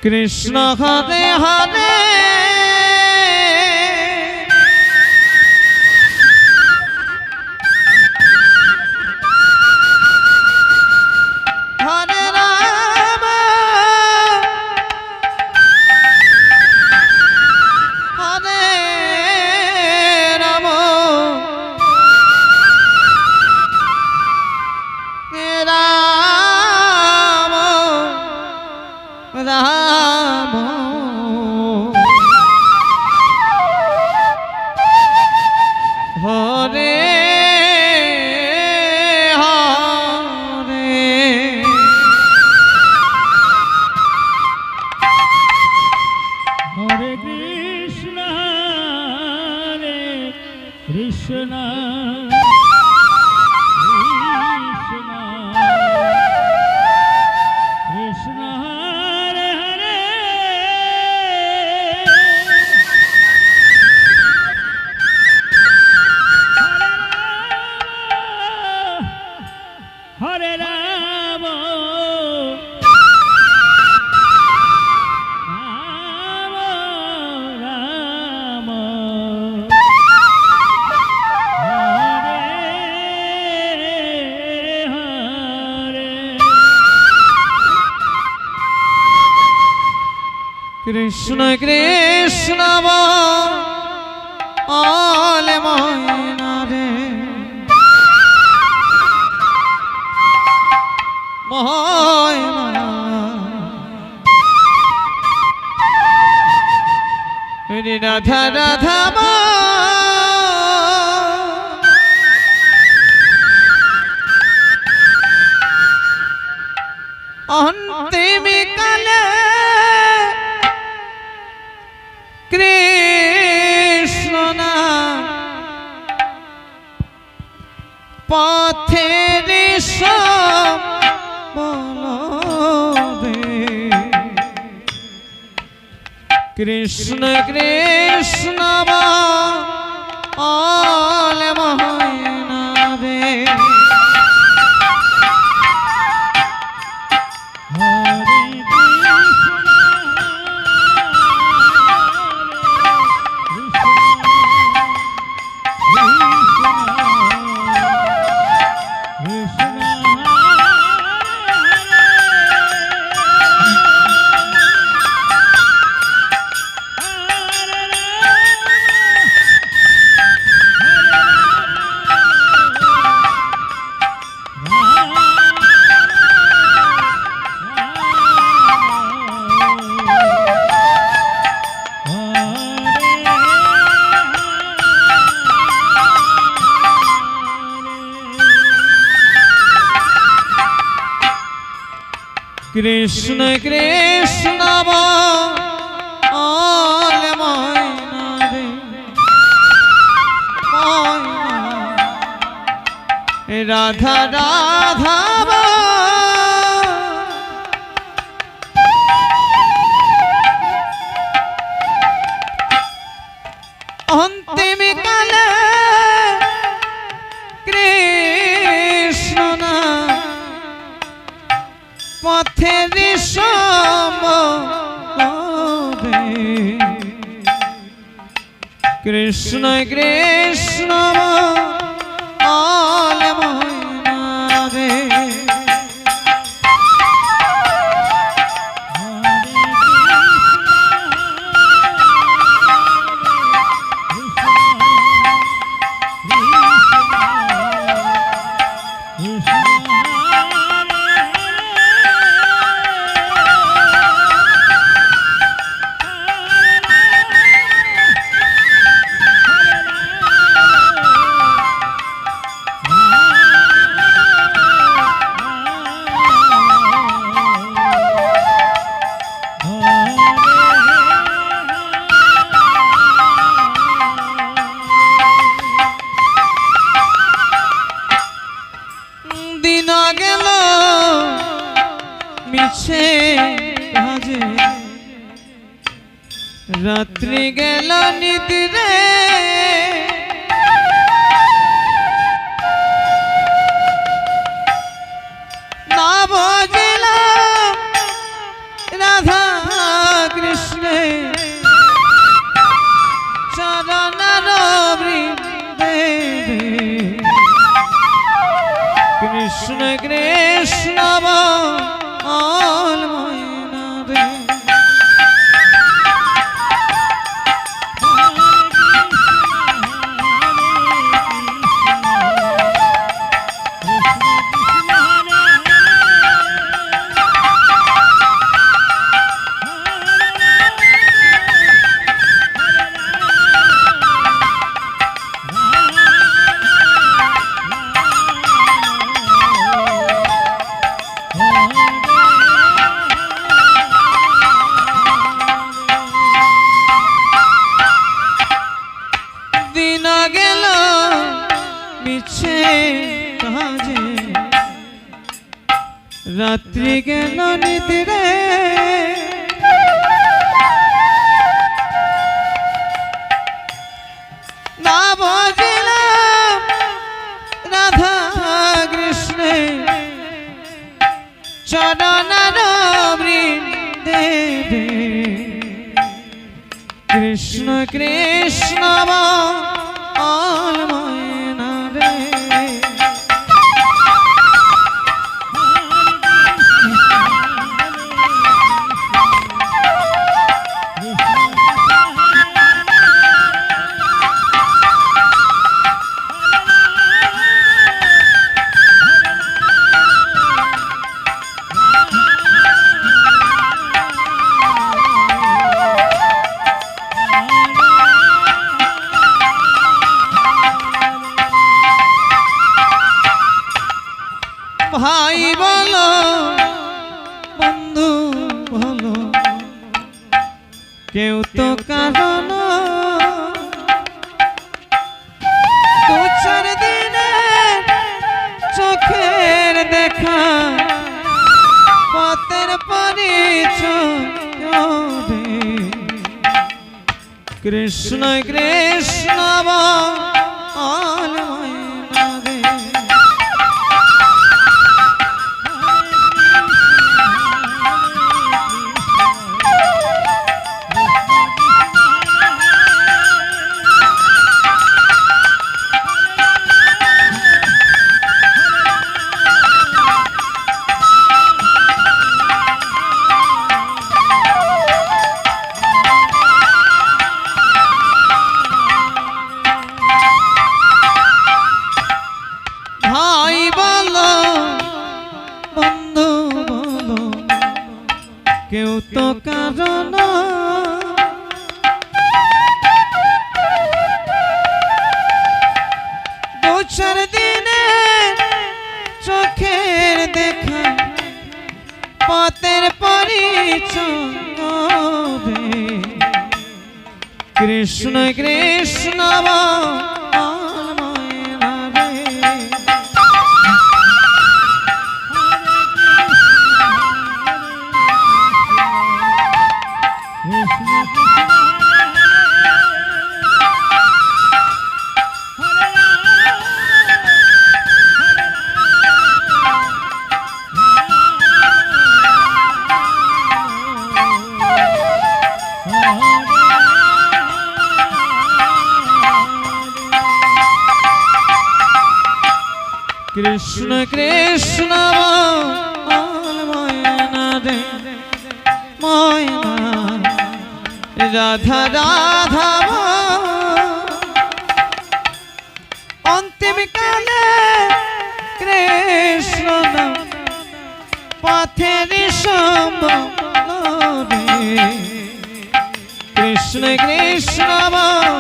কৃষ্ণ হরে হরে হরে রাম হরে রাম রাম রাম হরে হরে হরে কৃষ্ণ হরে কৃষ্ণ কৃষ্ণ কৃষ্ণ হরে হরে হরে রাম রাম রাম হরে হরে কৃষ্ণ কৃষ্ণ বলে ময়না রে ময়না হরে রাধা রাধা অন্তিম কালে কৃষ্ণ না পথের বলদে কৃষ্ণ কৃষ্ণ বলে ময়না রে হরে কৃষ্ণ কৃষ্ণ কৃষ্ণ বলে ময়না রে ময়না রাধা রাধা অন্তিম কালে কৃষ্ণ না পথের সম্বদে কৃষ্ণ কৃষ্ণ বলে ময়না রে মিছে কাজে রাত্রি গেল নিদ্রে না বজিল রাধা কৃষ্ণ কৃষ্ণ বল ময়না রে দিন গেল মিছে কাজে রাত্রি গেল নিদ্রে না বুঝিলাম রাধা কৃষ্ণে চরণার বৃন্দে কৃষ্ণ কৃষ্ণ বল ময়না রে ভাই বলো বন্ধু বলো কেউ তো কারণ দু চার দিনের চোখের দেখা পথের পরিচয় রে কৃষ্ণ কৃষ্ণ বল ময়না রে ভাই বলো বন্ধু বলো কেউ তো কারণ দু চার দিনের চোখের দেখা পথের পরিচয় রে কৃষ্ণ কৃষ্ণ বল ময়না রে কৃষ্ণ কৃষ্ণ বল ময়না রে ময়না রাধা রাধা অন্তিম কালে কৃষ্ণ পথের সম্বল রে কৃষ্ণ কৃষ্ণ বল